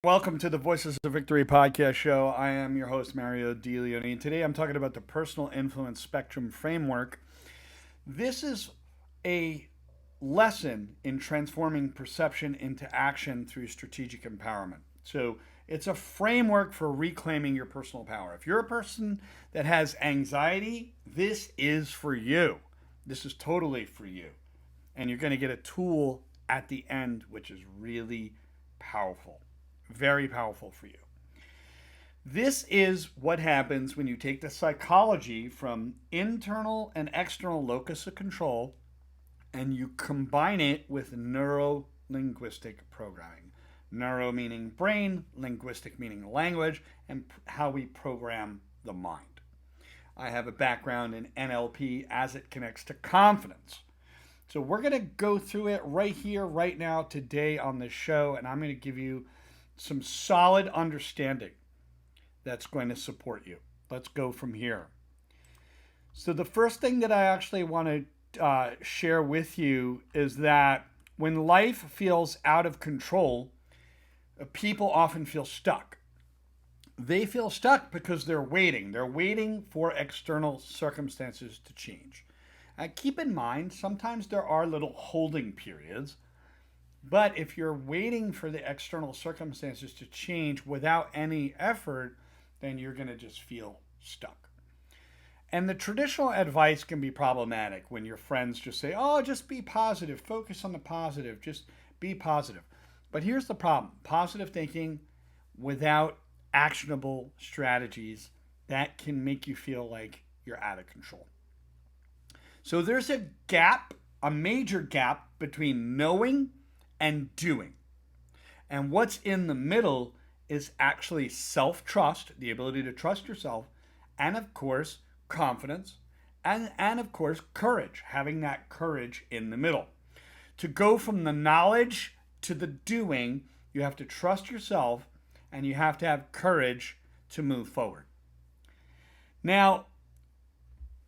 Welcome to the Voices of Victory podcast show. I am your host, Mario DeLeone. Today I'm talking about the personal influence spectrum framework. This is a lesson in transforming perception into action through strategic empowerment. So it's a framework for reclaiming your personal power. If you're a person that has anxiety, this is for you. This is totally for you. And you're going to get a tool at the end, which is really powerful. Very powerful for you. This is what happens when you take the psychology from internal and external locus of control and you combine it with neuro linguistic programming. Neuro meaning brain, linguistic meaning language, and how we program the mind. I have a background in N.L.P as it connects to confidence. So we're going to go through it right here, right now, today on this show, and I'm going to give you some solid understanding that's going to support you. Let's go from here. So, the first thing that I actually want to share with you is that when life feels out of control, people often feel stuck. They feel stuck because they're waiting. They're waiting for external circumstances to change. Keep in mind, sometimes there are little holding periods. But if you're waiting for the external circumstances to change without any effort, then you're going to just feel stuck. And the traditional advice can be problematic when your friends just say, oh, just be positive, focus on the positive, just be positive. But here's the problem: positive thinking without actionable strategies, that can make you feel like you're out of control. So there's a gap, a major gap between knowing and doing. And what's in the middle is actually self trust, the ability to trust yourself, and of course, confidence, and of course, courage, having that courage in the middle. To go from the knowledge to the doing, you have to trust yourself and you have to have courage to move forward. Now,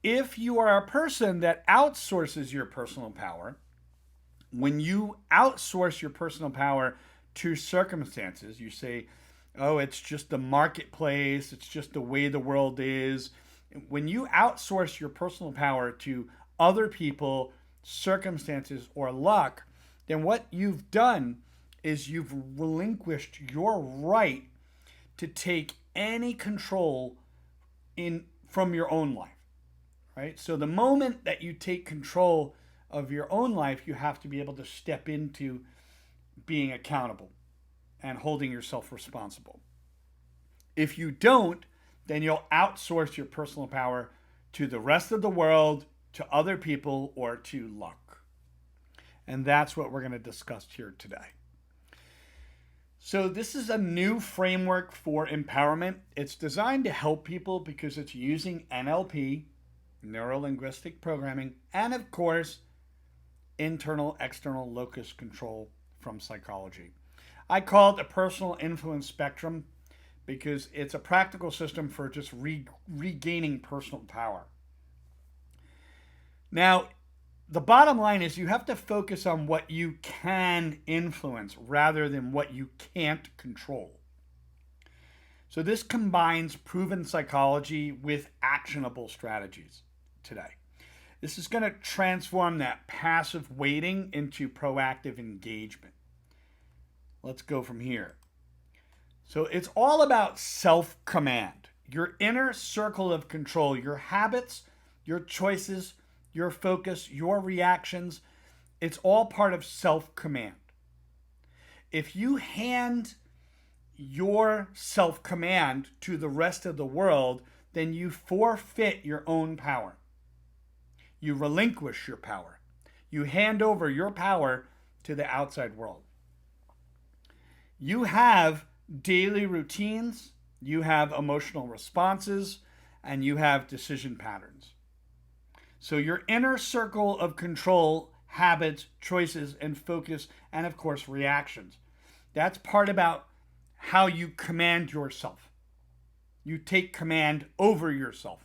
if you are a person that outsources your personal power, when you outsource your personal power to circumstances, you say, oh, it's just the marketplace, it's just the way the world is. When you outsource your personal power to other people, circumstances, or luck, then what you've done is you've relinquished your right to take any control from your own life. Right? So the moment that you take control of your own life, you have to be able to step into being accountable and holding yourself responsible. If you don't, then you'll outsource your personal power to the rest of the world, to other people, or to luck. And that's what we're going to discuss here today. So this is a new framework for empowerment. It's designed to help people because it's using NLP, neuro-linguistic programming, and of course, internal external locus control from psychology. I call it the personal influence spectrum because it's a practical system for just regaining personal power. Now, the bottom line is you have to focus on what you can influence rather than what you can't control. So this combines proven psychology with actionable strategies today. This is going to transform that passive waiting into proactive engagement. Let's go from here. So it's all about self-command, your inner circle of control, your habits, your choices, your focus, your reactions. It's all part of self-command. If you hand your self-command to the rest of the world, then you forfeit your own power. You relinquish your power. You hand over your power to the outside world. You have daily routines, you have emotional responses, and you have decision patterns. So your inner circle of control, habits, choices, and focus, and of course reactions. That's part about how you command yourself. You take command over yourself.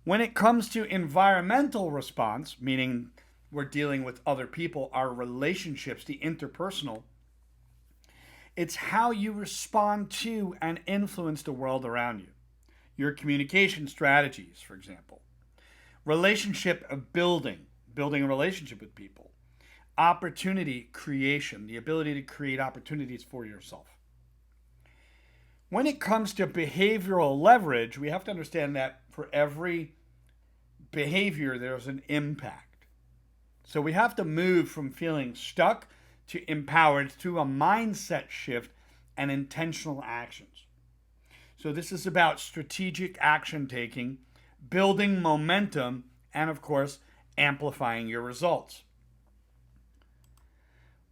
When it comes to environmental response, meaning we're dealing with other people, our relationships, the interpersonal, It's how you respond to and influence the world around you. Your communication strategies, for example. Relationship of building a relationship with people. Opportunity creation, the ability to create opportunities for yourself. When it comes to behavioral leverage, we have to understand that for every behavior, there's an impact. So we have to move from feeling stuck to empowered through a mindset shift and intentional actions. So this is about strategic action taking, building momentum, and of course, amplifying your results.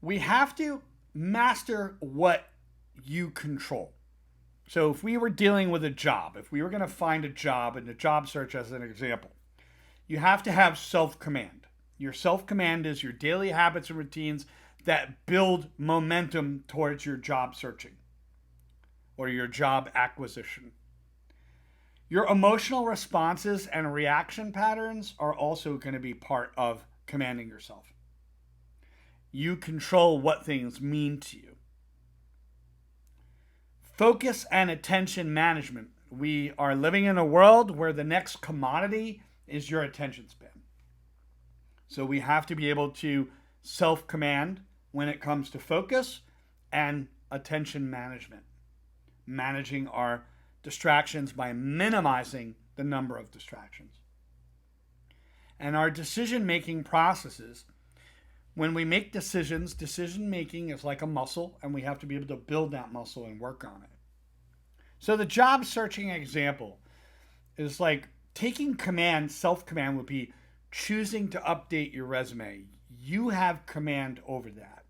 We have to master what you control. So if we were dealing with a job, if we were going to find a job in the job search as an example, you have to have self-command. Your self-command is your daily habits and routines that build momentum towards your job searching or your job acquisition. Your emotional responses and reaction patterns are also going to be part of commanding yourself. You control what things mean to you. Focus and attention management. We are living in a world where the next commodity is your attention span. So we have to be able to self-command when it comes to focus and attention management. Managing our distractions by minimizing the number of distractions. And our decision-making processes. When we make decisions, decision making is like a muscle, and we have to be able to build that muscle and work on it. So the job searching example is like taking command, self-command would be choosing to update your resume. You have command over that.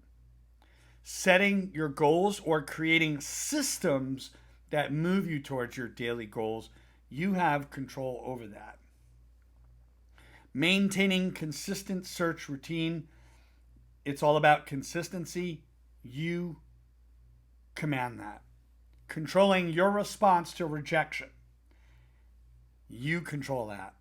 Setting your goals or creating systems that move you towards your daily goals, you have control over that. Maintaining consistent search routine. It's all about consistency. You command that. Controlling your response to rejection. You control that.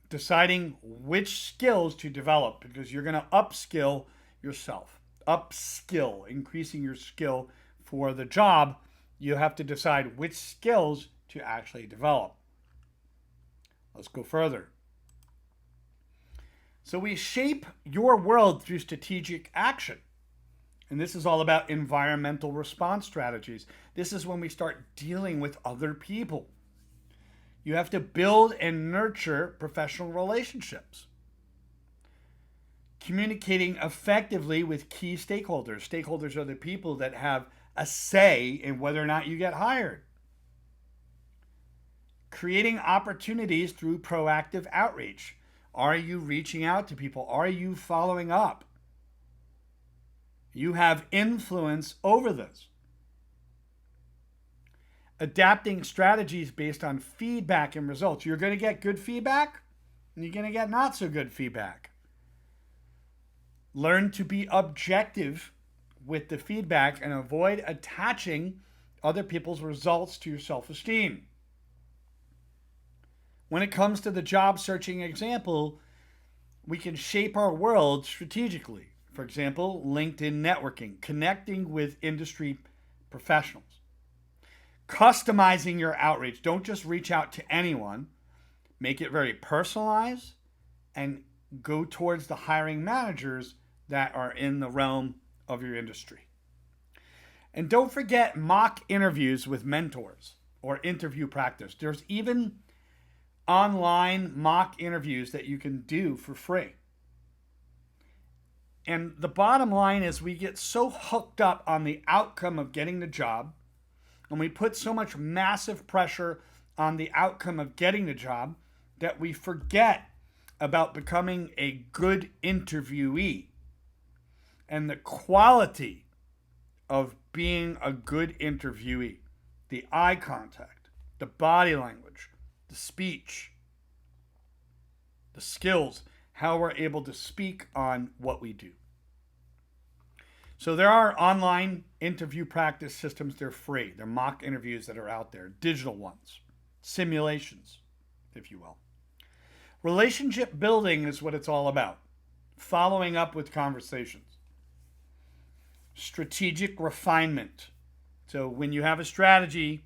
Deciding which skills to develop because you're going to upskill yourself. Upskill, increasing your skill for the job. You have to decide which skills to actually develop. Let's go further. So we shape your world through strategic action. And this is all about environmental response strategies. This is when we start dealing with other people. You have to build and nurture professional relationships. Communicating effectively with key stakeholders. Stakeholders are the people that have a say in whether or not you get hired. Creating opportunities through proactive outreach. Are you reaching out to people? Are you following up? You have influence over this. Adapting strategies based on feedback and results. You're going to get good feedback and you're going to get not so good feedback. Learn to be objective with the feedback and avoid attaching other people's results to your self-esteem. When it comes to the job searching example, we can shape our world strategically. For example, LinkedIn networking, connecting with industry professionals. Customizing your outreach. Don't just reach out to anyone. Make it very personalized and go towards the hiring managers that are in the realm of your industry. And don't forget mock interviews with mentors or interview practice. There's even online mock interviews that you can do for free. And the bottom line is we get so hooked up on the outcome of getting the job, and we put so much massive pressure on the outcome of getting the job that we forget about becoming a good interviewee and the quality of being a good interviewee. The eye contact, the body language, the speech, the skills, how we're able to speak on what we do. So there are online interview practice systems. They're free. They're mock interviews that are out there, digital ones, simulations, if you will. Relationship building is what it's all about. Following up with conversations. Strategic refinement. So when you have a strategy,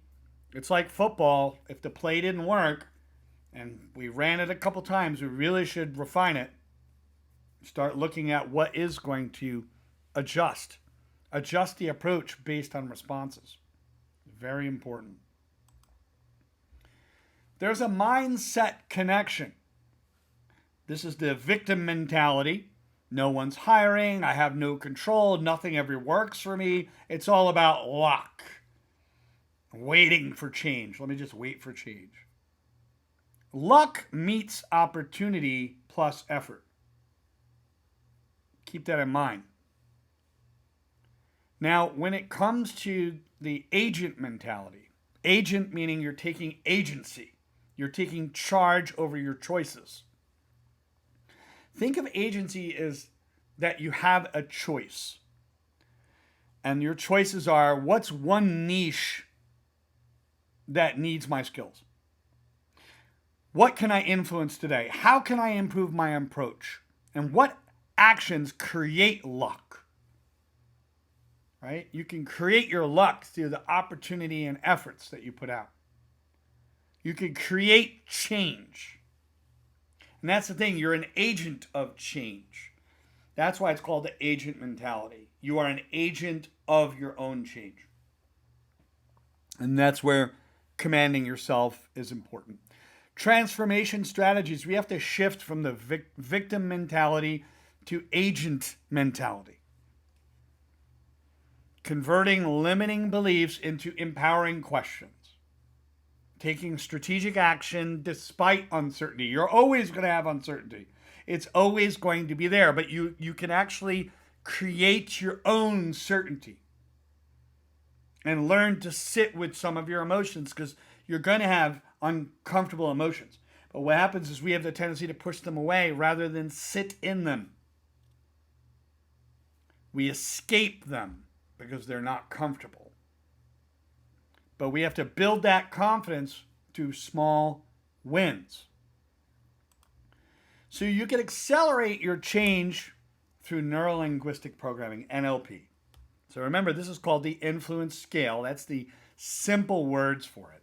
it's like football. If the play didn't work and we ran it a couple times, we really should refine it. Start looking at what is going to adjust. Adjust the approach based on responses. Very important. There's a mindset connection. This is the victim mentality. No one's hiring. I have no control. Nothing ever works for me. It's all about luck. Waiting for change. Let me just wait for change. Luck meets opportunity plus effort. Keep that in mind. Now, when it comes to the agent mentality, agent meaning you're taking agency, you're taking charge over your choices. Think of agency as that you have a choice. And your choices are, what's one niche that needs my skills? What can I influence today? How can I improve my approach? And what actions create luck? Right? You can create your luck through the opportunity and efforts that you put out. You can create change. And that's the thing, you're an agent of change. That's why it's called the agent mentality. You are an agent of your own change. And that's where commanding yourself is important. Transformation strategies, we have to shift from the victim mentality to agent mentality. Converting limiting beliefs into empowering questions. Taking strategic action despite uncertainty. You're always going to have uncertainty. It's always going to be there, but you can actually create your own certainty and learn to sit with some of your emotions, because you're going to have uncomfortable emotions. But what happens is we have the tendency to push them away rather than sit in them. We escape them because they're not comfortable. But we have to build that confidence through small wins. So you can accelerate your change through neuro-linguistic programming, N.L.P. So remember, this is called the influence scale. That's the simple words for it.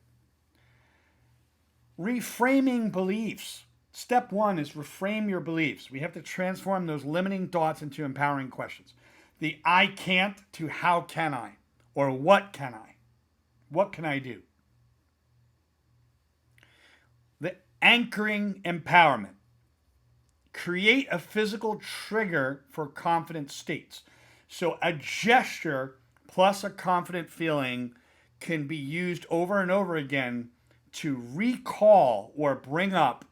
Reframing beliefs. Step one is reframe your beliefs. We have to transform those limiting thoughts into empowering questions. The I can't to how can I, or what can I? What can I do? The anchoring empowerment. Create a physical trigger for confident states. So a gesture plus a confident feeling can be used over and over again to recall or bring up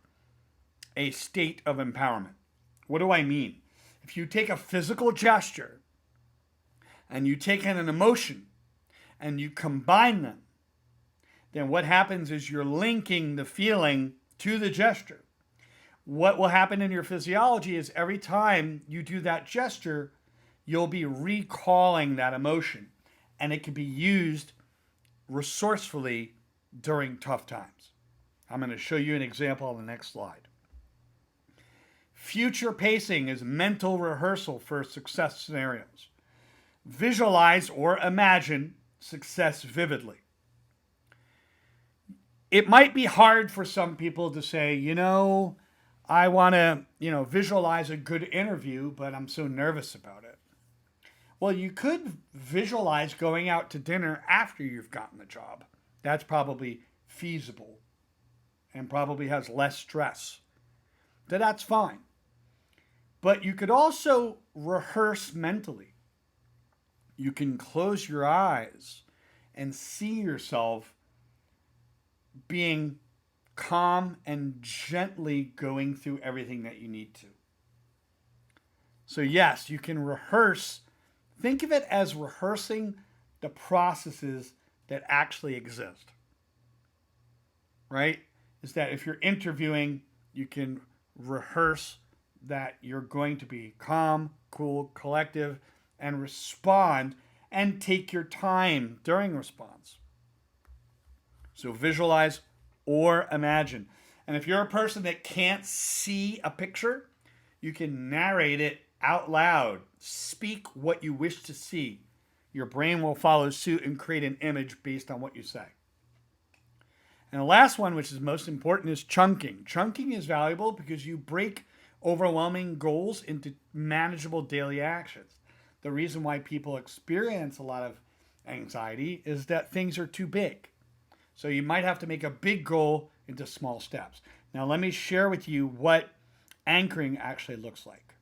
a state of empowerment. What do I mean? If you take a physical gesture and you take in an emotion and you combine them, then what happens is you're linking the feeling to the gesture. What will happen in your physiology is every time you do that gesture, you'll be recalling that emotion, and it can be used resourcefully during tough times. I'm going to show you an example on the next slide. Future pacing is mental rehearsal for success scenarios. Visualize or imagine success vividly. It might be hard for some people to say, I want to, visualize a good interview, but I'm so nervous about it. Well, you could visualize going out to dinner after you've gotten the job. That's probably feasible and probably has less stress. So that's fine. But you could also rehearse mentally. You can close your eyes and see yourself being calm and gently going through everything that you need to. So yes, you can rehearse. Think of it as rehearsing the processes that actually exist. Right? Is that if you're interviewing, you can rehearse that you're going to be calm, cool, collective, and respond and take your time during response. So visualize or imagine. And if you're a person that can't see a picture, you can narrate it out loud. Speak what you wish to see. your brain will follow suit and create an image based on what you say. And the last one, which is most important, is chunking. Chunking is valuable because you break overwhelming goals into manageable daily actions. The reason why people experience a lot of anxiety is that things are too big. So you might have to make a big goal into small steps. Now, let me share with you what anchoring actually looks like.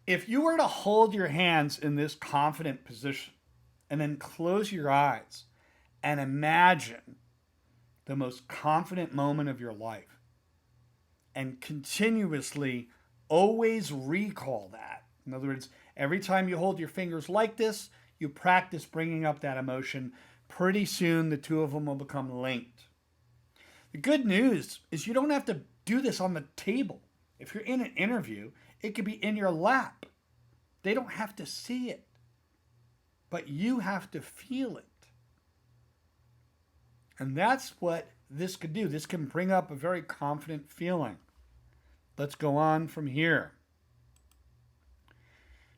If you were to hold your hands in this confident position and then close your eyes and imagine the most confident moment of your life and continuously always recall that. In other words, every time you hold your fingers like this, you practice bringing up that emotion. Pretty soon, the two of them will become linked. The good news is you don't have to do this on the table. If you're in an interview, it could be in your lap. They don't have to see it, but you have to feel it. And that's what this could do. This can bring up a very confident feeling. Let's go on from here.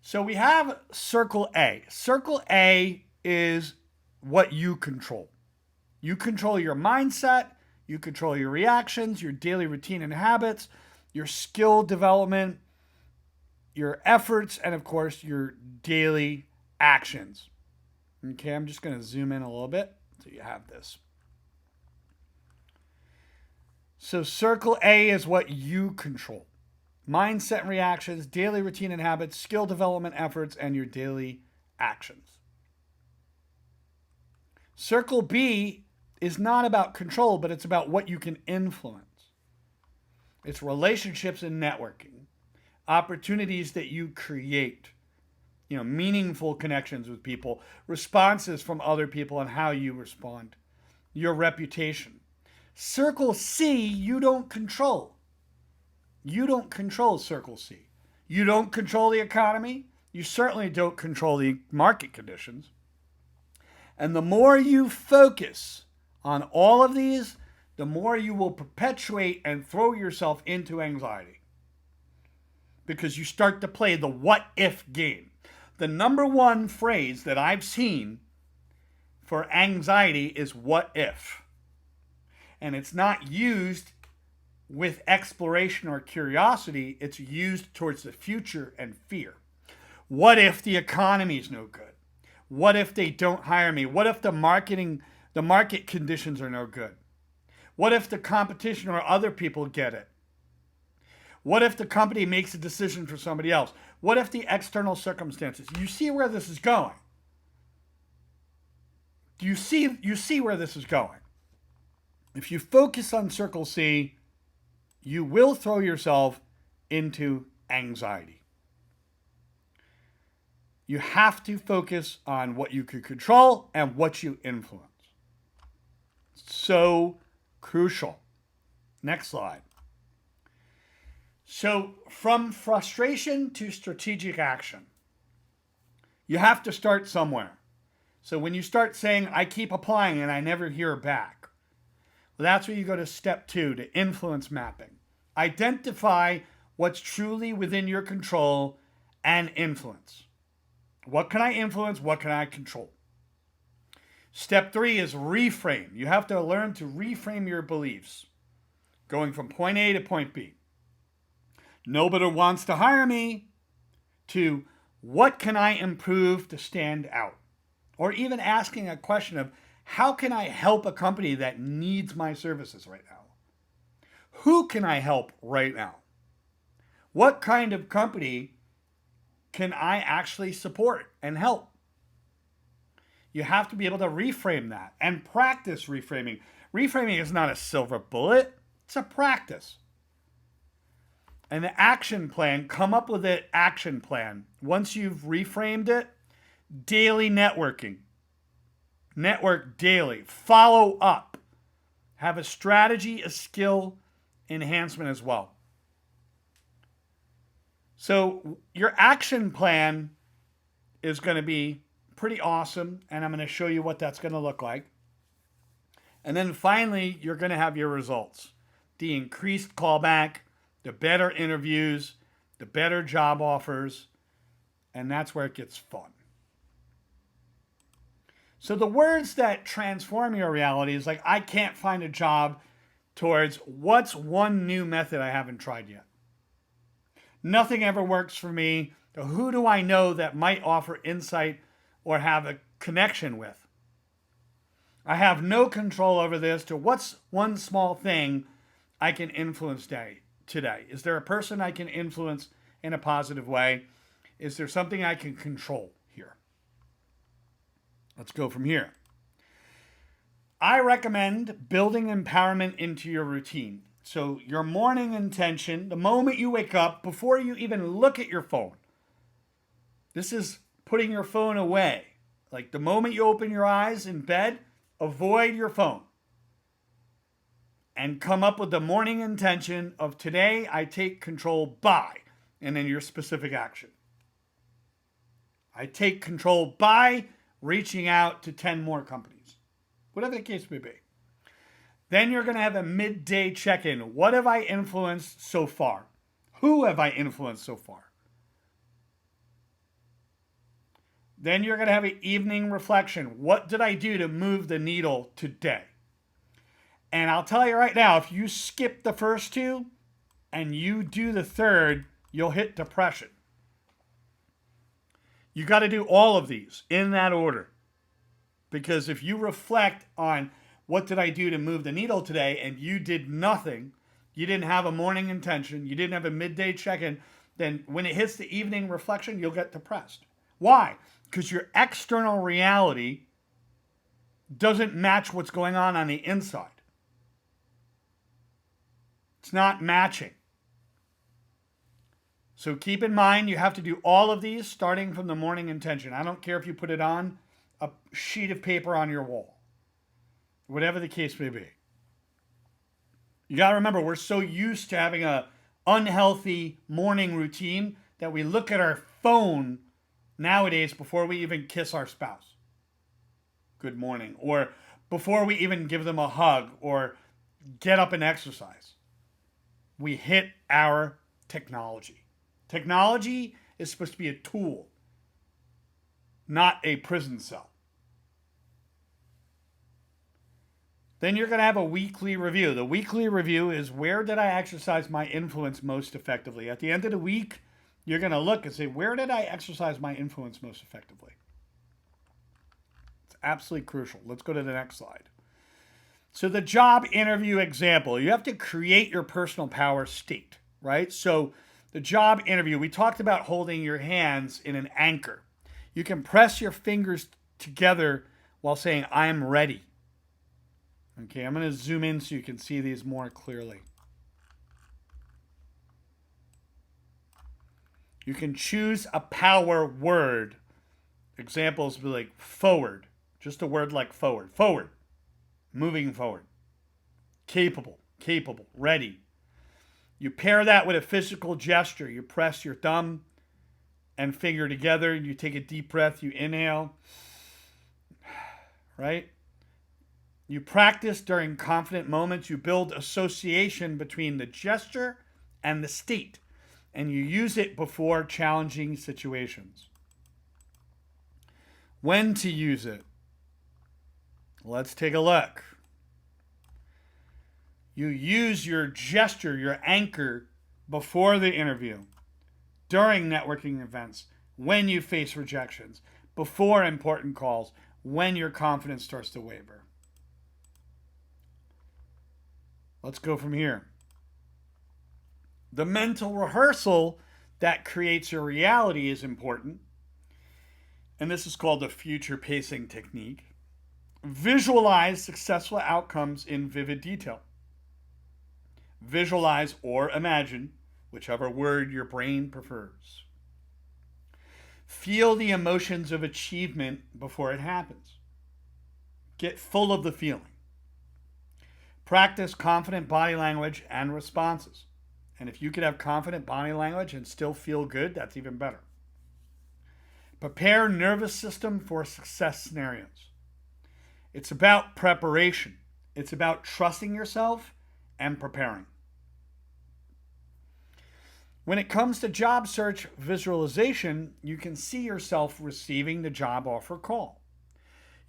So we have Circle A. Circle A is what you control. You control your mindset, you control your reactions, your daily routine and habits, your skill development, your efforts, and of course, your daily actions. Okay, I'm just going to zoom in a little bit so you have this. So Circle A is what you control. Mindset and reactions, daily routine and habits, skill development efforts, and your daily actions. Circle B is not about control, but it's about what you can influence. It's relationships and networking, opportunities that you create, meaningful connections with people, responses from other people and how you respond, your reputation. Circle C, you don't control. You don't control Circle C. You don't control the economy. You certainly don't control the market conditions. And the more you focus on all of these, the more you will perpetuate and throw yourself into anxiety. Because you start to play the what if game. The number one phrase that I've seen for anxiety is what if. And it's not used with exploration or curiosity, it's used towards the future and fear. What if the economy is no good? What if they don't hire me? What if the market conditions are no good? What if the competition or other people get it? What if the company makes a decision for somebody else? What if the external circumstances? You see where this is going. You see where this is going. If you focus on Circle C, you will throw yourself into anxiety. You have to focus on what you can control and what you influence. So crucial. Next slide. So from frustration to strategic action, you have to start somewhere. So when you start saying, I keep applying and I never hear back, well, that's where you go to step 2, to influence mapping. Identify what's truly within your control and influence. What can I influence? What can I control? Step 3 is reframe. You have to learn to reframe your beliefs, going from point A to point B. Nobody wants to hire me, to what can I improve to stand out? Or even asking a question of, how can I help a company that needs my services right now? Who can I help right now? What kind of company can I actually support and help? You have to be able to reframe that and practice reframing. Reframing is not a silver bullet, it's a practice. And the action plan, come up with an action plan. Once you've reframed it, daily networking. Network daily. Follow up. Have a strategy, a skill enhancement as well. So your action plan is going to be pretty awesome, and I'm going to show you what that's going to look like. And then finally, you're going to have your results. The increased callback, the better interviews, the better job offers, and that's where it gets fun. So the words that transform your reality is like, I can't find a job, towards what's one new method I haven't tried yet. Nothing ever works for me. Who do I know that might offer insight or have a connection with? I have no control over this, to what's one small thing I can influence today? Is there a person I can influence in a positive way? Is there something I can control here? Let's go from here. I recommend building empowerment into your routine. So your morning intention, the moment you wake up, before you even look at your phone. This is putting your phone away. Like the moment you open your eyes in bed, avoid your phone. And come up with the morning intention of, today I take control by, and then your specific action. I take control by reaching out to 10 more companies. Whatever the case may be. Then you're going to have a midday check-in. What have I influenced so far? Who have I influenced so far? Then you're going to have an evening reflection. What did I do to move the needle today? And I'll tell you right now, if you skip the first two and you do the third, you'll hit depression. You got to do all of these in that order. Because if you reflect on what did I do to move the needle today and you did nothing, you didn't have a morning intention, you didn't have a midday check-in, then when it hits the evening reflection, you'll get depressed. Why? Because your external reality doesn't match what's going on the inside. It's not matching. So keep in mind, you have to do all of these starting from the morning intention. I don't care if you put it on a sheet of paper on your wall. Whatever the case may be. You got to remember, we're so used to having a unhealthy morning routine that we look at our phone nowadays before we even kiss our spouse. Good morning. Or before we even give them a hug or get up and exercise. We hit our technology. Technology is supposed to be a tool, not a prison cell. Then you're going to have a weekly review. The weekly review is, where did I exercise my influence most effectively? At the end of the week, you're going to look and say, where did I exercise my influence most effectively? It's absolutely crucial. Let's go to the next slide. So the job interview example, you have to create your personal power state, right? So the job interview, we talked about holding your hands in an anchor. You can press your fingers together while saying, I'm ready. Okay, I'm going to zoom in so you can see these more clearly. You can choose a power word. Examples would be like forward. Just a word like forward. Forward. Moving forward. Capable. Capable. Ready. You pair that with a physical gesture. You press your thumb and finger together. You take a deep breath. You inhale. Right? You practice during confident moments. You build association between the gesture and the state. And you use it before challenging situations. When to use it? Let's take a look. You use your gesture, your anchor, before the interview, during networking events, when you face rejections, before important calls, when your confidence starts to waver. Let's go from here. The mental rehearsal that creates your reality is important. And this is called the future pacing technique. Visualize successful outcomes in vivid detail. Visualize or imagine, whichever word your brain prefers. Feel the emotions of achievement before it happens. Get full of the feeling. Practice confident body language and responses. And if you could have confident body language and still feel good, that's even better. Prepare nervous system for success scenarios. It's about preparation. It's about trusting yourself and preparing. When it comes to job search visualization, you can see yourself receiving the job offer call.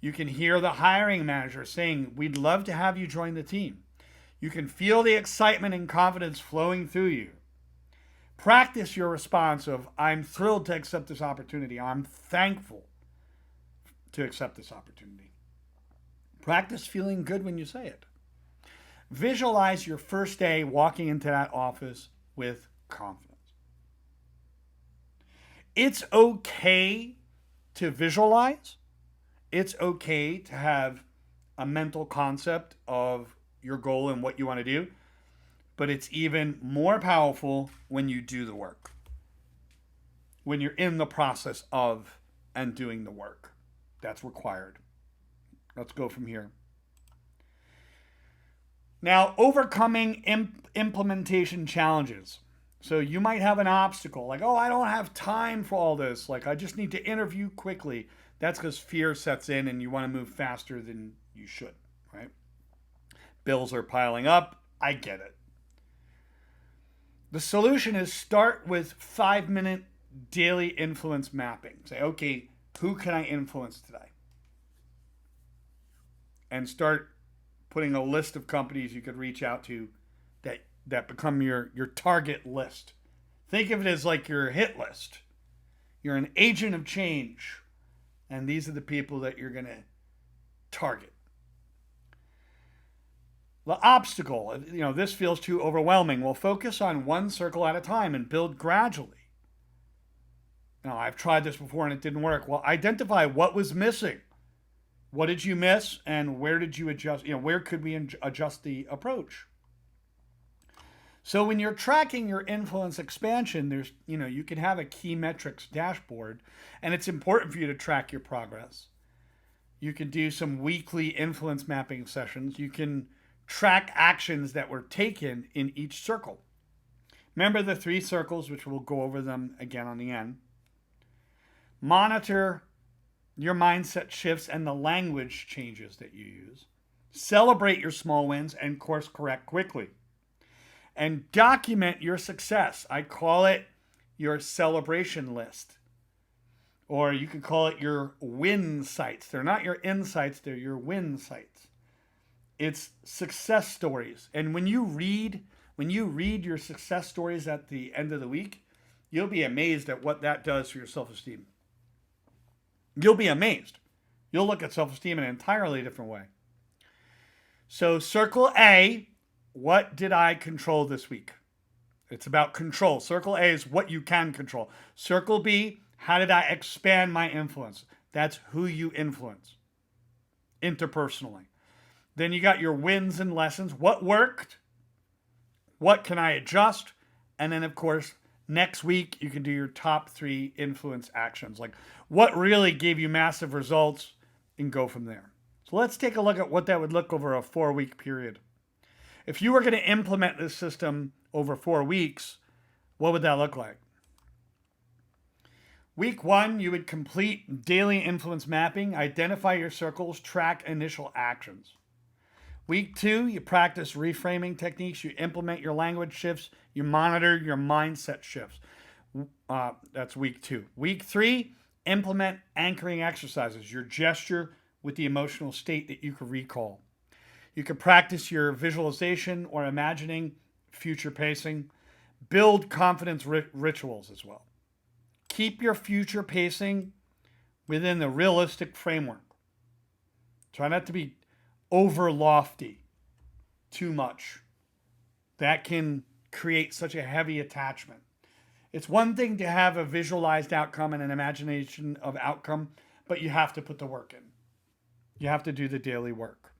You can hear the hiring manager saying, "We'd love to have you join the team." You can feel the excitement and confidence flowing through you. Practice your response of, "I'm thrilled to accept this opportunity. I'm thankful to accept this opportunity." Practice feeling good when you say it. Visualize your first day walking into that office with confidence. It's okay to visualize. It's okay to have a mental concept of your goal and what you want to do, but it's even more powerful when you do the work, when you're in the process of and doing the work that's required. Let's go from here. Now, overcoming implementation challenges. So you might have an obstacle like, "Oh, I don't have time for all this. Like, I just need to interview quickly." That's because fear sets in and you want to move faster than you should, right? Bills are piling up. I get it. The solution is start with 5-minute daily influence mapping. Say, okay, who can I influence today? And start putting a list of companies you could reach out to that become your target list. Think of it as like your hit list. You're an agent of change, and these are the people that you're going to target. The obstacle, this feels too overwhelming. Well, focus on one circle at a time and build gradually. Now, I've tried this before and it didn't work. Well, identify what was missing. What did you miss, and where did you adjust? Where could we adjust the approach? So when you're tracking your influence expansion, there's, you can have a key metrics dashboard, and it's important for you to track your progress. You can do some weekly influence mapping sessions. You can track actions that were taken in each circle. Remember the 3 circles, which we'll go over them again on the end. Monitor your mindset shifts and the language changes that you use. Celebrate your small wins and course correct quickly. And document your success. I call it your celebration list. Or you could call it your win sites. They're not your insights, they're your win sites. It's success stories. And when you read your success stories at the end of the week, you'll be amazed at what that does for your self-esteem. You'll be amazed. You'll look at self-esteem in an entirely different way. So circle A, what did I control this week? It's about control. Circle A is what you can control. Circle B, how did I expand my influence? That's who you influence interpersonally. Then you got your wins and lessons. What worked? What can I adjust? And then, of course, next week you can do your top 3 influence actions. Like what really gave you massive results, and go from there. So let's take a look at what that would look over a 4-week period. If you were going to implement this system over 4 weeks, what would that look like? Week 1, you would complete daily influence mapping, identify your circles, track initial actions. Week 2, you practice reframing techniques, you implement your language shifts, you monitor your mindset shifts. That's week 2. Week 3, implement anchoring exercises, your gesture with the emotional state that you can recall. You can practice your visualization or imagining future pacing. Build confidence rituals as well. Keep your future pacing within the realistic framework. Try not to be over lofty too much. That can create such a heavy attachment. It's one thing to have a visualized outcome and an imagination of outcome, but you have to put the work in. You have to do the daily work.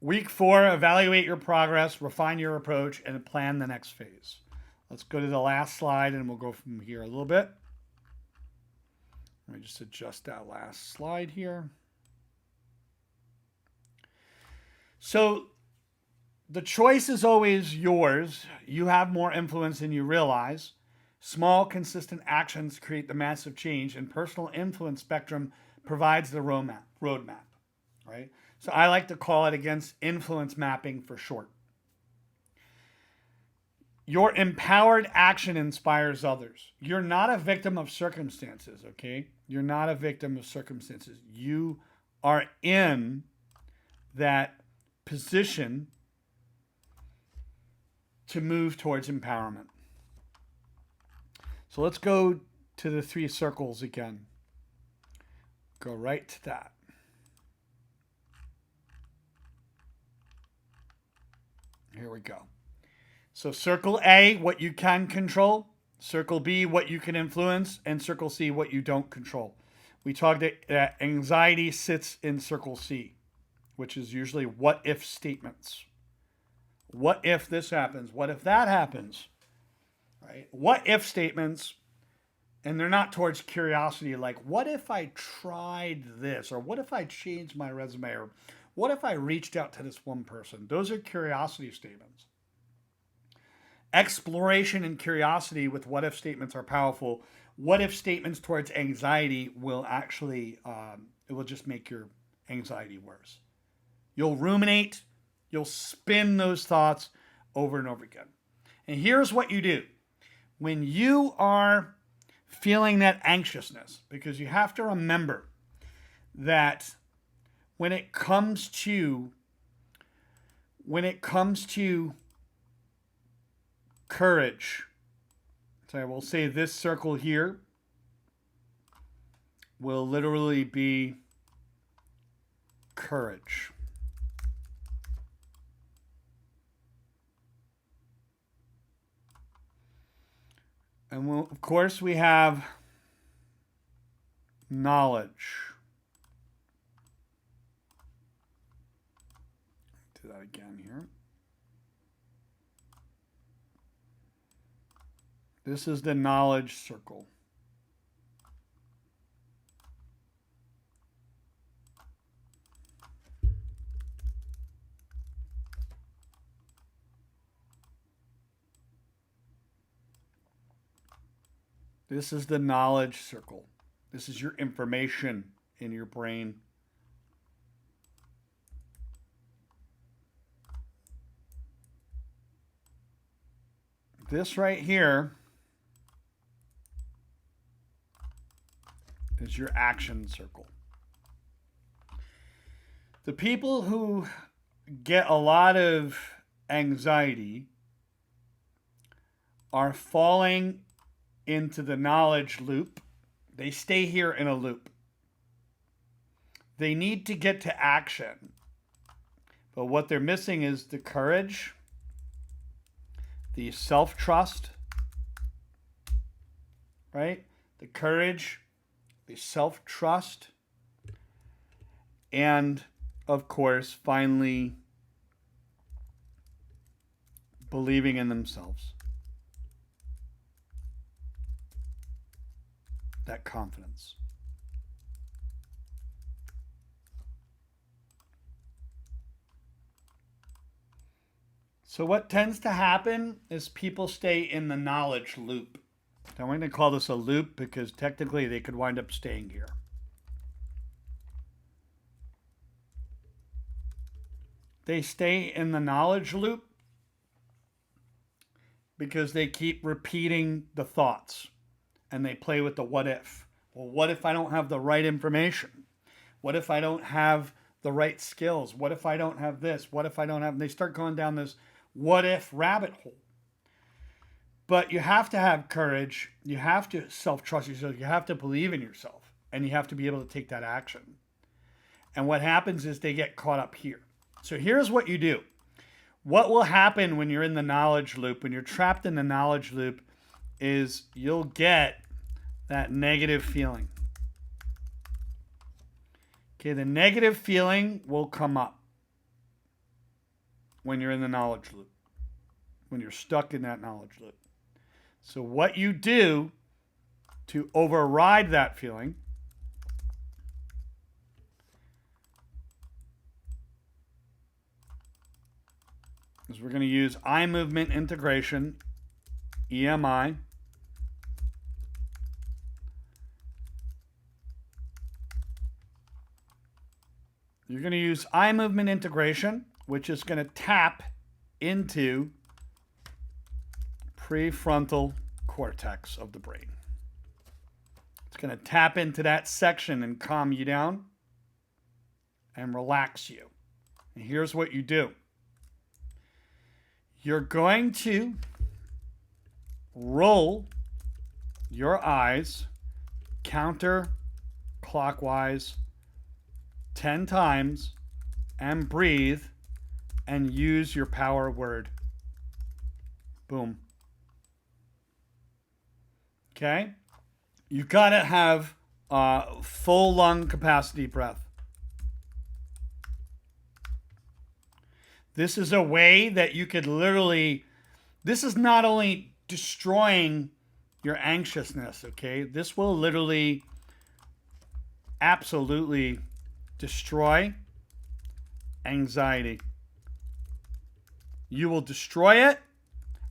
Week 4, evaluate your progress, refine your approach, and plan the next phase. Let's go to the last slide and we'll go from here a little bit. Let me just adjust that last slide here. So the choice is always yours. You have more influence than you realize. Small, consistent actions create the massive change, and personal influence spectrum provides the roadmap, right? So I like to call it against influence mapping for short. Your empowered action inspires others. You're not a victim of circumstances, okay? You're not a victim of circumstances. You are in that position to move towards empowerment. So let's go to the 3 circles again. Go right to that. Here we go. So circle A, what you can control. Circle B, what you can influence. And circle C, what you don't control. We talked that anxiety sits in circle C, which is usually what if statements. What if this happens? What if that happens? Right? What if statements, and they're not towards curiosity, like what if I tried this, or what if I changed my resume, or what if I reached out to this one person? Those are curiosity statements. Exploration and curiosity with what if statements are powerful. What if statements towards anxiety will actually, it will just make your anxiety worse. You'll ruminate, you'll spin those thoughts over and over again. And here's what you do. When you are feeling that anxiousness, because you have to remember that when it comes to courage, so I will say this circle here will literally be courage. And of course, we have knowledge. Do that again here. This is the knowledge circle. This is the knowledge circle. This is your information in your brain. This right here is your action circle. The people who get a lot of anxiety are falling into the knowledge loop. They stay here in a loop. They need to get to action. But what they're missing is the courage, the self-trust, right? The courage, the self-trust, and of course, finally, believing in themselves. That confidence. So what tends to happen is people stay in the knowledge loop. Now I'm going to call this a loop because technically they could wind up staying here. They stay in the knowledge loop because they keep repeating the thoughts. And they play with the what if. Well, what if I don't have the right information? What if I don't have the right skills? What if I don't have this? What if I don't have... And they start going down this what if rabbit hole. But you have to have courage. You have to self-trust yourself. You have to believe in yourself. And you have to be able to take that action. And what happens is they get caught up here. So here's what you do. What will happen when you're in the knowledge loop, when you're trapped in the knowledge loop, is you'll get that negative feeling. Okay, the negative feeling will come up when you're in the knowledge loop, when you're stuck in that knowledge loop. So what you do to override that feeling is we're going to use eye movement integration, EMI. You're going to use eye movement integration, which is going to tap into prefrontal cortex of the brain. It's It's going to tap into that section and calm you down and relax you. And here's what you do. You're going to roll your eyes counterclockwise 10 times and breathe and use your power word. Boom. Okay? You got to have full lung capacity breath. This is a way that you could literally, this is not only destroying your anxiousness, okay? This will literally absolutely destroy anxiety. You will destroy it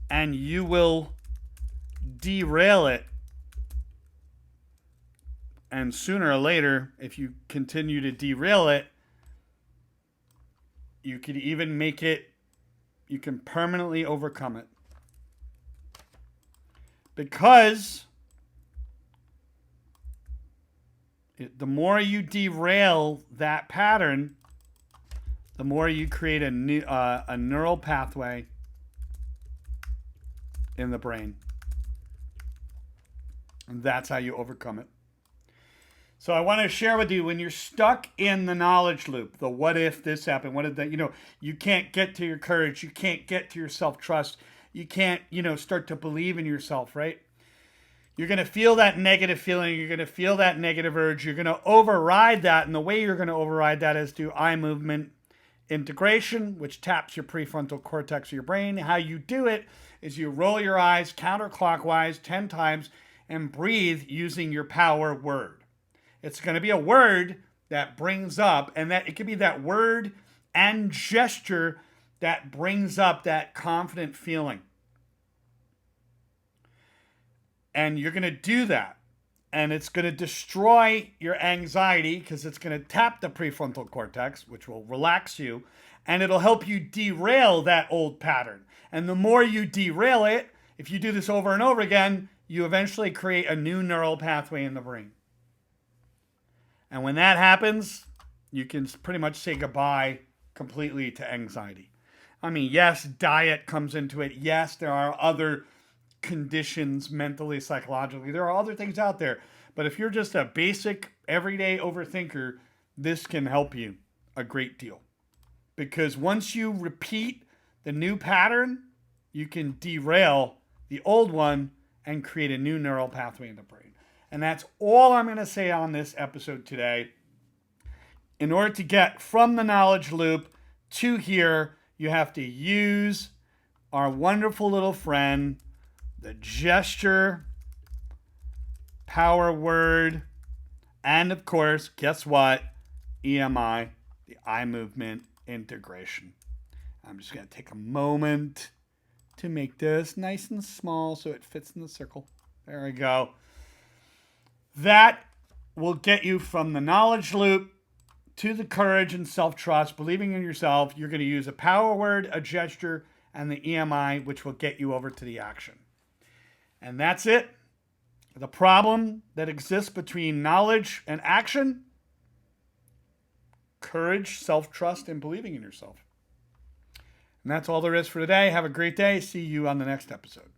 and you will derail it. And sooner or later, if you continue to derail it, you could even make it, you can permanently overcome it. Because the more you derail that pattern, the more you create a neural pathway in the brain. And that's how you overcome it. So I want to share with you, when you're stuck in the knowledge loop, the what if this happened, what if that, you can't get to your courage, you can't get to your self-trust, you can't, start to believe in yourself, right? You're going to feel that negative feeling, you're going to feel that negative urge, you're going to override that, and the way you're going to override that is through eye movement integration, which taps your prefrontal cortex of your brain. How you do it is you roll your eyes counterclockwise 10 times and breathe using your power word. It's going to be a word that brings up, and that it could be that word and gesture that brings up that confident feeling. And you're going to do that. And it's going to destroy your anxiety because it's going to tap the prefrontal cortex, which will relax you, and it'll help you derail that old pattern. And the more you derail it, if you do this over and over again, you eventually create a new neural pathway in the brain. And when that happens, you can pretty much say goodbye completely to anxiety. I mean, yes, diet comes into it. Yes, there are other conditions mentally, psychologically. There are other things out there. But if you're just a basic, everyday overthinker, this can help you a great deal. Because once you repeat the new pattern, you can derail the old one and create a new neural pathway in the brain. And that's all I'm going to say on this episode today. In order to get from the knowledge loop to here, you have to use our wonderful little friend, the gesture, power word, and of course, guess what? EMI, the eye movement integration. I'm just going to take a moment to make this nice and small so it fits in the circle. There we go. That will get you from the knowledge loop to the courage and self-trust, believing in yourself. You're going to use a power word, a gesture, and the EMI, which will get you over to the action. And that's it. The problem that exists between knowledge and action: courage, self-trust, and believing in yourself. And that's all there is for today. Have a great day. See you on the next episode.